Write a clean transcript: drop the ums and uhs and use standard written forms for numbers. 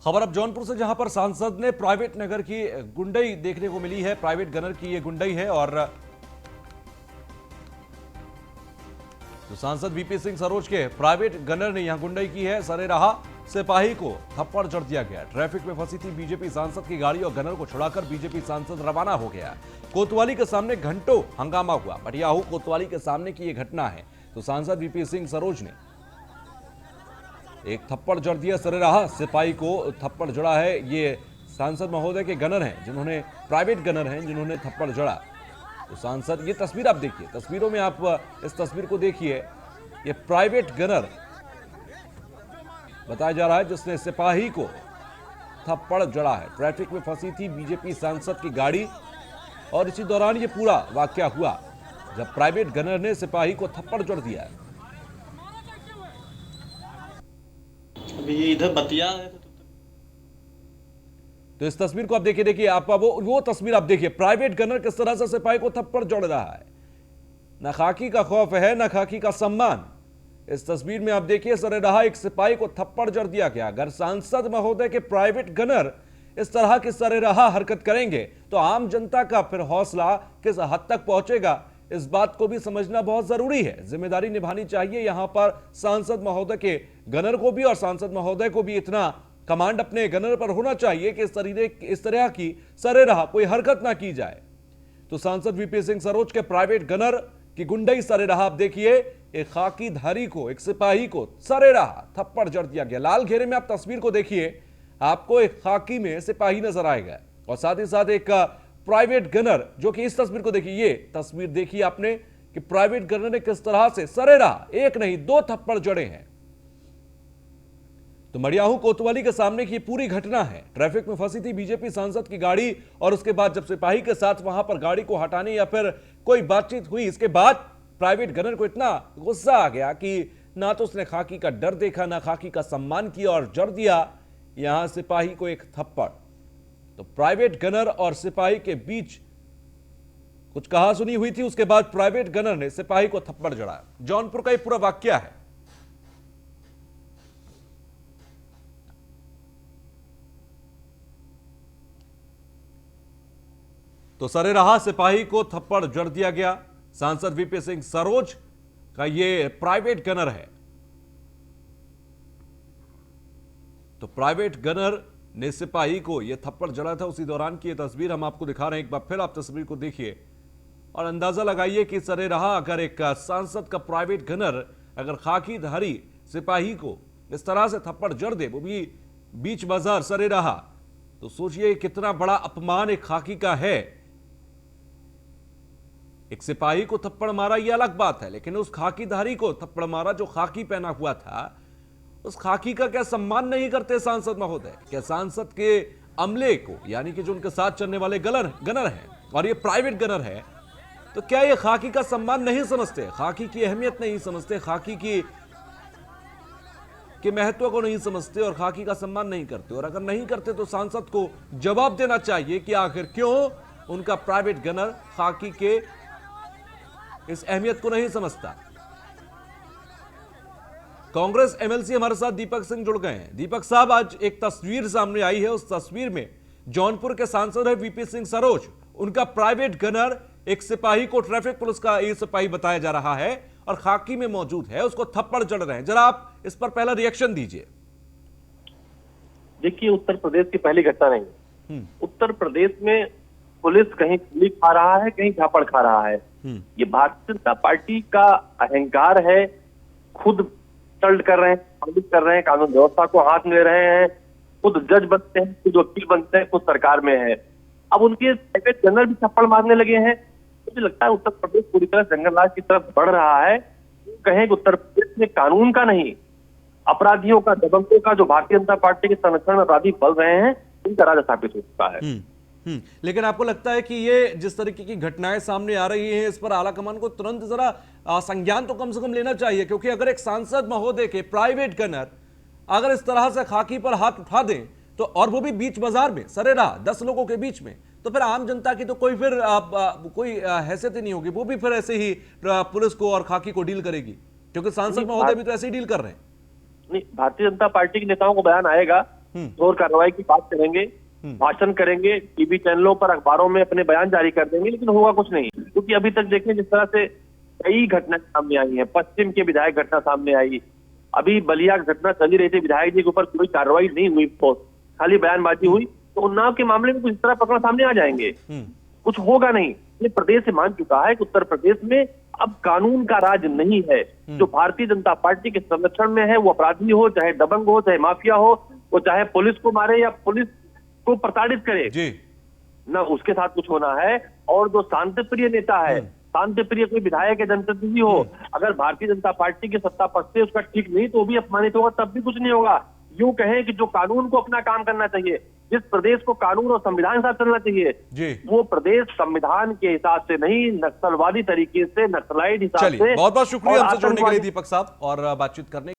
खबर अब जौनपुर से, जहां पर सांसद ने प्राइवेट नगर की गुंडई देखने को मिली है। प्राइवेट गनर की ये गुंडई है और तो सांसद वीपी सिंह सरोज के प्राइवेट गनर ने यहां गुंडई की है। सरेराहा सिपाही को थप्पड़ जड़ दिया गया। ट्रैफिक में फंसी थी बीजेपी सांसद की गाड़ी और गनर को छुड़ाकर बीजेपी सांसद रवाना हो गया। कोतवाली के सामने घंटों हंगामा हुआ। मटियाहू कोतवाली के सामने की यह घटना है। तो सांसद वीपी सिंह सरोज ने एक थप्पड़ जड़ दिया। सरेराहा सिपाही को थप्पड़ जड़ा है। ये सांसद महोदय के गनर हैं, जिन्होंने प्राइवेट गनर हैं, जिन्होंने थप्पड़ जड़ा। तो सांसद, ये तस्वीर आप देखिए, तस्वीरों में आप इस तस्वीर को देखिए। ये प्राइवेट गनर बताया जा रहा है जिसने सिपाही को थप्पड़ जड़ा है। ट्रैफिक में फंसी थी बीजेपी सांसद की गाड़ी और इसी दौरान ये पूरा वाकया हुआ जब प्राइवेट गनर ने सिपाही को थप्पड़ जड़ दिया है। अभी ये इधर बतिया है तो इस तस्वीर को आप देखिए आप वो तस्वीर आप देखिए, प्राइवेट गनर किस तरह से सिपाही को थप्पड़ जड़ रहा है। ना खाकी का खौफ है, ना खाकी का सम्मान। इस तस्वीर में आप देखिए, सरेराहा एक सिपाही को थप्पड़ जड़ दिया गया। अगर सांसद महोदय के प्राइवेट गनर इस तरह की सरेराहा हरकत करेंगे तो आम जनता का फिर हौसला किस हद तक पहुंचेगा, इस बात को भी समझना बहुत जरूरी है। जिम्मेदारी निभानी चाहिए यहां पर सांसद महोदय के गनर को भी, और सांसद महोदय को भी इतना कमांड अपने गनर पर होना चाहिए कि इस तरह की सरेराह कोई हरकत ना की जाए। तो सांसद वीपी सिंह सरोज के प्राइवेट गनर की गुंडई सरेराह आप देखिए। एक खाकी धारी को, एक सिपाही को सरेराह थप्पड़ जड़ दिया गया। लाल घेरे में आप तस्वीर को देखिए, आपको एक खाकी में सिपाही नजर आएगा और साथ ही साथ एक प्राइवेट गनर, जो कि इस तस्वीर को देखिए। ये तस्वीर देखिए आपने कि प्राइवेट गनर ने किस तरह से सरेराह एक नहीं दो थप्पड़ जड़े हैं। तो मड़ियाहू कोतवाली के सामने की पूरी घटना है। ट्रैफिक में फंसी थी बीजेपी सांसद की गाड़ी और उसके बाद जब सिपाही के साथ वहां पर गाड़ी को हटाने या फिर कोई बातचीत हुई, इसके बाद प्राइवेट गनर को इतना गुस्सा आ गया कि ना तो उसने खाकी का डर देखा, ना खाकी का सम्मान किया और जड़ दिया यहां सिपाही को एक थप्पड़। तो प्राइवेट गनर और सिपाही के बीच कुछ कहा सुनी हुई थी, उसके बाद प्राइवेट गनर ने सिपाही को थप्पड़ जड़ा। जौनपुर का यह पूरा वाकया है। तो सरेराहा सिपाही को थप्पड़ जड़ दिया गया। सांसद वीपी सिंह सरोज का ये प्राइवेट गनर है। तो प्राइवेट गनर ने सिपाही को यह थप्पड़ जड़ा था। उसी दौरान की यह तस्वीर हम आपको दिखा रहे हैं। एक बार फिर आप तस्वीर को देखिए और अंदाजा लगाइए कि सरेराहा अगर एक सांसद का प्राइवेट गनर अगर खाकी धारी सिपाही को इस तरह से थप्पड़ जड़ दे, वो भी बीच बाजार सरेराहा, तो सोचिए कितना बड़ा अपमान एक खाकी का है। एक सिपाही को थप्पड़ मारा यह अलग बात है, लेकिन उस खाकीधारी को थप्पड़ मारा जो खाकी पहना हुआ था। उस खाकी का क्या सम्मान नहीं करते सांसद महोदय? क्या सांसद के अमले को, यानी कि जो उनके साथ चलने वाले गनर हैं और ये प्राइवेट गनर है, तो क्या ये खाकी का सम्मान नहीं समझते, खाकी की अहमियत नहीं समझते, खाकी के महत्व को नहीं समझते और खाकी का सम्मान नहीं करते? और अगर नहीं करते तो सांसद को जवाब देना चाहिए कि आखिर क्यों उनका प्राइवेट गनर खाकी के इस अहमियत को नहीं समझता। कांग्रेस एमएलसी हमारे साथ दीपक सिंह जुड़ गए हैं। दीपक साहब, आज एक तस्वीर सामने आई है। उस तस्वीर में जौनपुर के सांसद है वीपी सिंह सरोज, उनका प्राइवेट गनर एक सिपाही को, ट्रैफिक पुलिस का ये सिपाही बताया जा रहा है और खाकी में मौजूद है, उसको थप्पड़ जड़ रहे हैं। जरा आप इस पर पहला रिएक्शन दीजिए। देखिए, उत्तर प्रदेश की पहली घटना नहीं। उत्तर प्रदेश में पुलिस कहीं गोली खा रहा है, कहीं झापड़ खा रहा है। ये भारतीय जनता पार्टी का अहंकार है। खुद टल्ट कर रहे हैं, कर रहे हैं, कानून व्यवस्था को हाथ में ले रहे हैं, खुद जज बनते हैं, खुद वकील बनते हैं, खुद सरकार में है। अब उनके प्राइवेट गनर भी थप्पड़ मारने लगे हैं। मुझे लगता है उत्तर प्रदेश पूरी तरह जंगल राज की तरफ बढ़ रहा है। कहें कि उत्तर प्रदेश में कानून का नहीं, अपराधियों का, दबंगों का, जो भारतीय जनता पार्टी के संरक्षण में अपराधी बल रहे हैं, उनका राज स्थापित हो चुका है। लेकिन आपको लगता है कि ये जिस तरीके की घटनाएं सामने आ रही हैं, इस पर आलाकमान को तुरंत जरा संज्ञान तो कम से कम लेना चाहिए? क्योंकि अगर एक सांसद महोदय के प्राइवेट गनर अगर इस तरह से खाकी पर हाथ उठा दें, तो और वो भी बीच बाजार में सरेराह 10 लोगों के बीच में, तो फिर आम जनता की तो कोई फिर कोई हैसियत ही नहीं होगी। वो भी फिर ऐसे ही पुलिस को और खाकी को डील करेगी, क्योंकि सांसद महोदय भी तो ऐसे ही डील कर रहे हैं। नहीं, भारतीय जनता पार्टी के नेताओं को बयान आएगा और कार्रवाई की बात करेंगे, भाषण करेंगे, टीवी चैनलों पर, अखबारों में अपने बयान जारी कर देंगे, लेकिन होगा कुछ नहीं। क्योंकि अभी तक देखें जिस तरह से कई घटनाएं सामने आई हैं, पश्चिम के विधायक घटना सामने आई, अभी बलिया घटना चली रही थी, विधायक जी के ऊपर कोई कार्रवाई नहीं हुई, खाली बयानबाजी हुई, तो उन्नाव के मामले में कुछ इस तरह पकड़ सामने आ जाएंगे, कुछ होगा नहीं। ये प्रदेश से मान चुका है कि उत्तर प्रदेश में अब कानून का राज नहीं है। जो भारतीय जनता पार्टी के संरक्षण में है, वो अपराधी हो, चाहे दबंग हो, चाहे माफिया हो, वो चाहे पुलिस को मारे या पुलिस को प्रताड़ित करे, जी ना उसके साथ कुछ होना है। और जो शांतिप्रिय नेता है, शांतिप्रिय कोई विधायक या जनप्रतिनिधि हो, अगर भारतीय जनता पार्टी के सत्ता पक्ष से उसका ठीक नहीं तो वो भी अपमानित होगा, तब भी कुछ नहीं होगा। यूं कहें कि जो कानून को अपना काम करना चाहिए, जिस प्रदेश को कानून और संविधान के साथ चलना चाहिए, वो प्रदेश संविधान के हिसाब से नहीं, नक्सलवादी तरीके से, नक्सलाइट हिसाब से। बहुत बहुत शुक्रिया हमसे जुड़ने के लिए दीपक साहब और बातचीत करने